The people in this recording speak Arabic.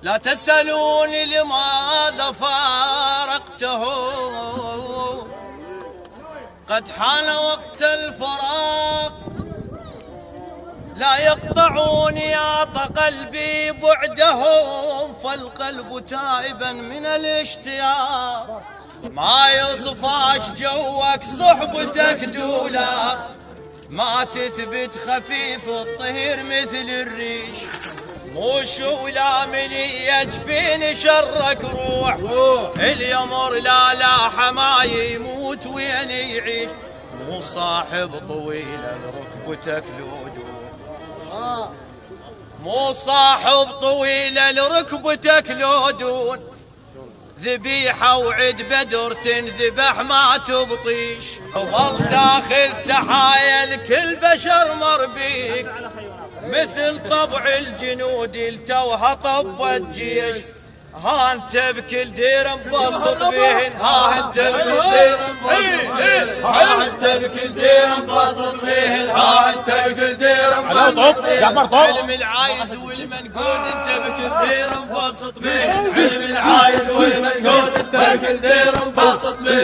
لا تسألوني لماذا فارقته، قد حان وقت الفراق. لا يقطعوني يعط قلبي بعدهم، فالقلب تائبا من الاشتياق. ما يصفاش جوك صحبتك دولا، ما تثبت خفيف الطهر مثل الريش. مو شولا ملي يجفين شرك روح، اليمر لا حما يموت وين يعيش. مو صاحب طويل لركبتك لودون، مو صاحب طويل لركبتك لودون. ذبيحة وعد بدر تنذبح ما تبطيش، وظل تاخذ تحايل كل بشر مربيك. مثل طبع الجنود التوها طب الجيش. ها انت بكل دير مبسط بهن، ها انت بكل دير مبسط بهن، ها انت بكل دير مبسط بهن، ها انت بكل دير مبسط بهن. علم العايز والمنقود انت بكل دير مبسط بهن، علم العايز والمنقود انت بكل دير مبسط بهن.